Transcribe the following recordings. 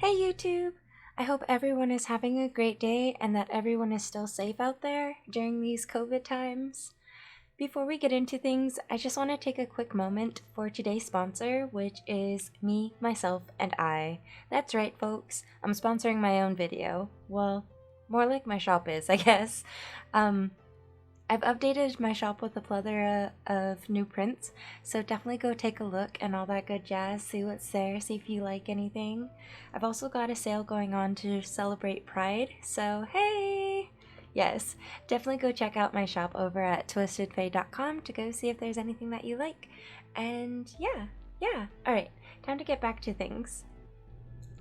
Hey YouTube! I hope everyone is having a great day and that everyone is still safe out there during these COVID times. Before we get into things, I just want to take a quick moment for today's sponsor, which is me, myself, and I. That's right, folks. I'm sponsoring my own video. Well, more like my shop is, I guess. I've updated my shop with a plethora of new prints, so definitely go take a look and all that good jazz, see what's there, see if you like anything. I've also got a sale going on to celebrate Pride, so hey! Yes, definitely go check out my shop over at TwistedFae.com to go see if there's anything that you like. And yeah. Alright, time to get back to things.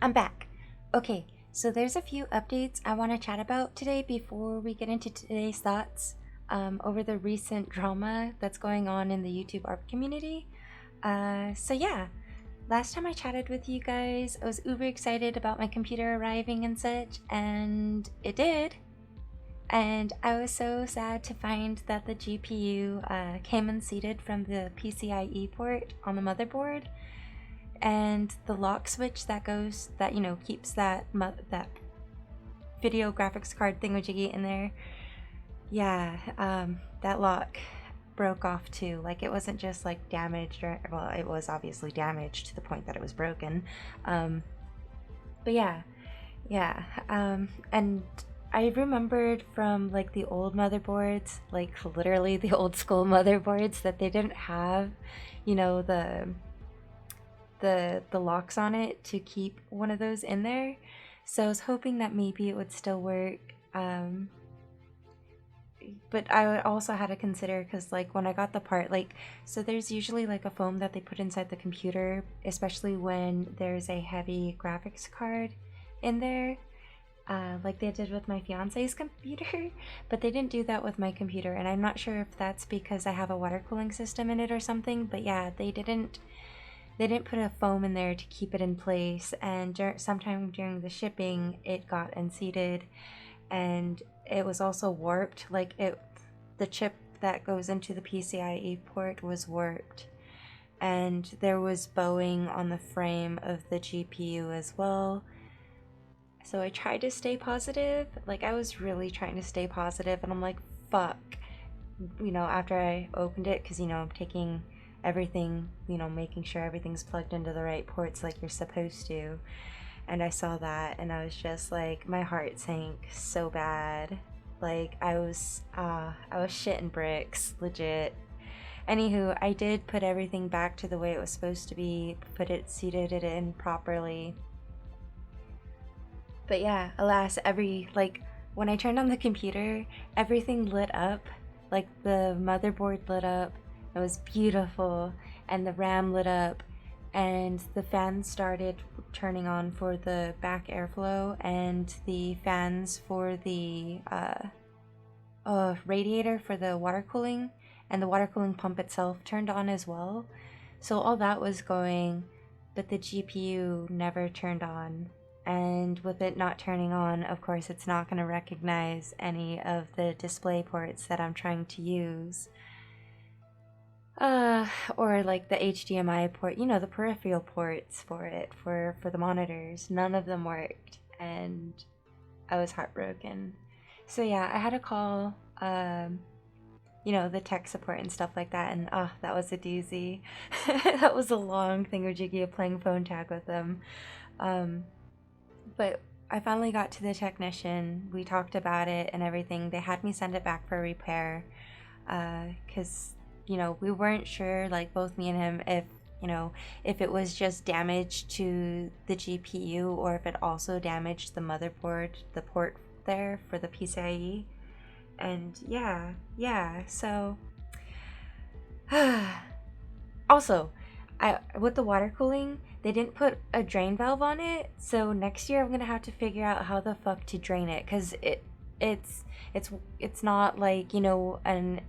I'm back. Okay, so there's a few updates I want to chat about today before we get into today's thoughts. Over the recent drama that's going on in the YouTube art community. So yeah, last time I chatted with you guys, I was uber excited about my computer arriving and such, and it did. And I was so sad to find that the GPU came unseated from the PCIe port on the motherboard, and the lock switch that keeps that video graphics card thingamajiggy in there. Yeah, that lock broke off too. Like, it wasn't just like damaged, or, well, it was obviously damaged to the point that it was broken. But yeah, and I remembered from like the old motherboards, like literally the old school motherboards, that they didn't have, the locks on it to keep one of those in there. So I was hoping that maybe it would still work. But I also had to consider, because like when I got the part, so there's usually like a foam that they put inside the computer, especially when there's a heavy graphics card in there, like they did with my fiance's computer, but they didn't do that with my computer, and I'm not sure if that's because I have a water cooling system in it or something, but yeah, they didn't put a foam in there to keep it in place, and sometime during the shipping it got unseated, and it was also warped. The chip that goes into the PCIe port was warped, and there was bowing on the frame of the GPU as well. So I tried to stay positive. I was really trying to stay positive, and I'm like, fuck. After I opened it, because, I'm taking everything, making sure everything's plugged into the right ports like you're supposed to. And I saw that, and I was just like, my heart sank so bad. I was shitting bricks, legit. Anywho, I did put everything back to the way it was supposed to be, seated it in properly. But yeah, alas, when I turned on the computer, everything lit up. The motherboard lit up, it was beautiful, and the RAM lit up, and the fans started turning on for the back airflow, and the fans for the radiator for the water cooling, and the water cooling pump itself turned on as well. So all that was going, but the GPU never turned on. And with it not turning on, of course, it's not going to recognize any of the display ports that I'm trying to use. Or like the HDMI port, the peripheral ports for it, for the monitors. None of them worked, and I was heartbroken. So yeah, I had to call, the tech support and stuff like that, and that was a doozy. That was a long thingamajiggy of playing phone tag with them. But I finally got to the technician. We talked about it and everything. They had me send it back for repair, because we weren't sure, both me and him, if it was just damage to the GPU or if it also damaged the motherboard, the port there for the PCIe. And yeah, so also, with the water cooling, they didn't put a drain valve on it, so next year I'm gonna have to figure out how the fuck to drain it, because it's not like, an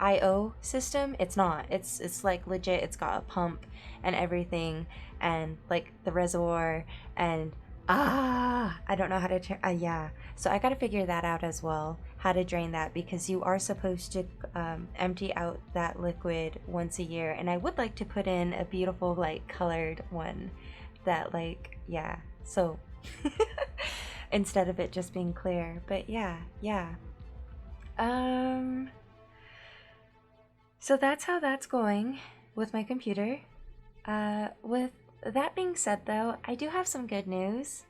IO system. It's not. It's like legit. It's got a pump and everything, and the reservoir, and I don't know how to yeah. So I gotta figure that out as well, how to drain that, because you are supposed to empty out that liquid once a year, and I would like to put in a beautiful colored one, that like, yeah, so instead of it just being clear. But yeah. So that's how that's going with my computer. With that being said though, I do have some good news.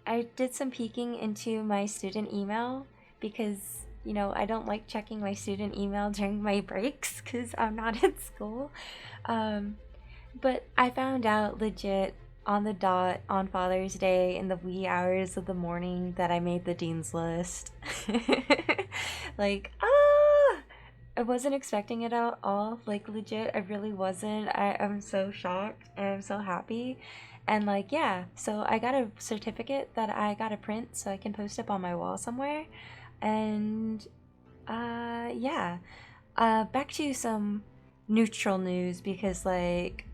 I did some peeking into my student email because, you know, I don't like checking my student email during my breaks because I'm not in school. But I found out legit on the dot on Father's Day in the wee hours of the morning that I made the dean's list. Like, I wasn't expecting it at all. Like, legit, I really wasn't. I'm so shocked and I'm so happy. And like, yeah, so I got a certificate that I got to print so I can post up on my wall somewhere. And yeah, back to some neutral news because like,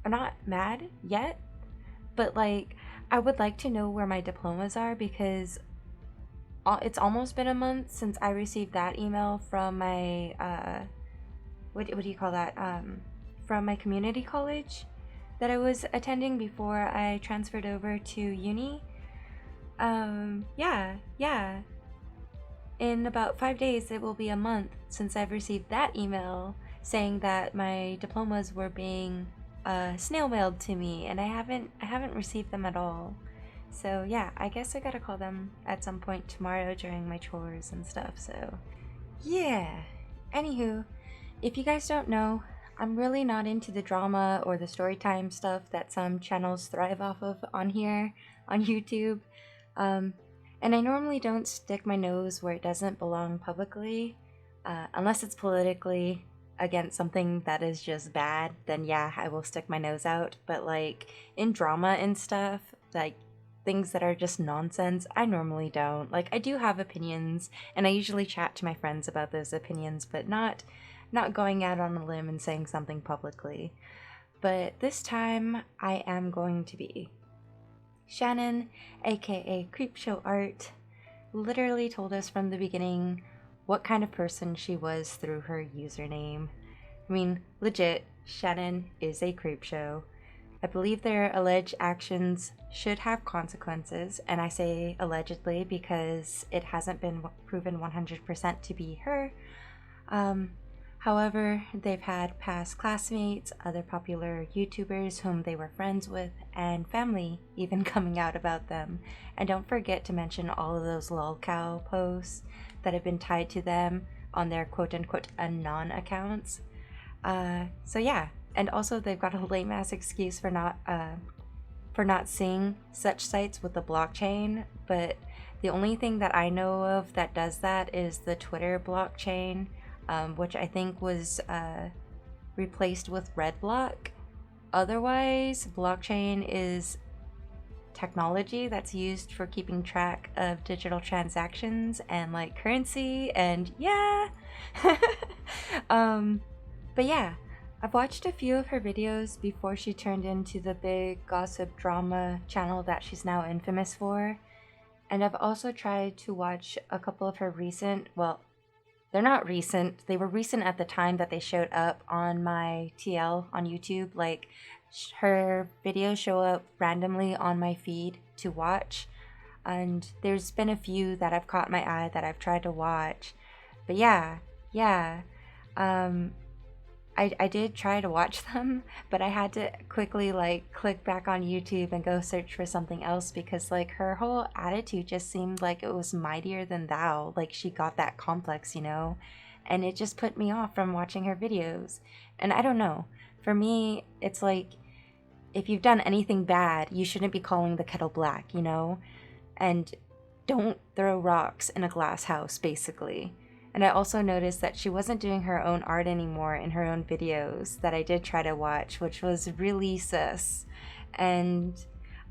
I'm not mad yet, but like, I would like to know where my diplomas are because it's almost been a month since I received that email from my what do you call that, from my community college that I was attending before I transferred over to uni. Yeah. In about 5 days it will be a month since I've received that email saying that my diplomas were being snail mailed to me, and I haven't received them at all. So yeah, I guess I gotta call them at some point tomorrow during my chores and stuff. So yeah. Anywho, if you guys don't know, I'm really not into the drama or the story time stuff that some channels thrive off of on here on YouTube. And I normally don't stick my nose where it doesn't belong publicly, unless it's politically against something that is just bad, then yeah, I will stick my nose out. But like in drama and stuff, like things that are just nonsense, I normally don't. Like, I do have opinions, and I usually chat to my friends about those opinions, but not going out on a limb and saying something publicly. But this time, I am going to be. Shannon, aka CreepShow Art, literally told us from the beginning what kind of person she was through her username. I mean, legit, Shannon is a CreepShow. I believe their alleged actions should have consequences, and I say allegedly because it hasn't been proven 100% to be her. However, they've had past classmates, other popular YouTubers whom they were friends with, and family even coming out about them. And don't forget to mention all of those lolcow posts that have been tied to them on their quote-unquote anon accounts. So yeah, and also they've got a lame-ass excuse for not seeing such sites with the blockchain, but the only thing that I know of that does that is the Twitter blockchain, which I think was replaced with Red Block. Otherwise, blockchain is technology that's used for keeping track of digital transactions and like currency, and yeah. But yeah, I've watched a few of her videos before she turned into the big gossip drama channel that she's now infamous for, and I've also tried to watch a couple of her recent, well, they're not recent, they were recent at the time that they showed up on my TL on YouTube. Like, her videos show up randomly on my feed to watch, and there's been a few that have caught my eye that I've tried to watch. But yeah, I did try to watch them, but I had to quickly like click back on YouTube and go search for something else because like her whole attitude just seemed like it was mightier than thou. Like, she got that complex, you know, and it just put me off from watching her videos. And I don't know, for me, it's like, if you've done anything bad, you shouldn't be calling the kettle black, you know? And don't throw rocks in a glass house, basically. And I also noticed that she wasn't doing her own art anymore in her own videos that I did try to watch, which was really sus. And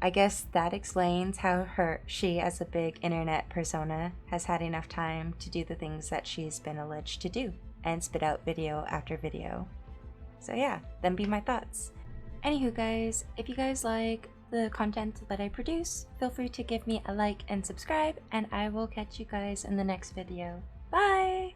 I guess that explains how she as a big internet persona has had enough time to do the things that she's been alleged to do and spit out video after video. So yeah, them be my thoughts. Anywho guys, if you guys like the content that I produce, feel free to give me a like and subscribe, and I will catch you guys in the next video. Bye!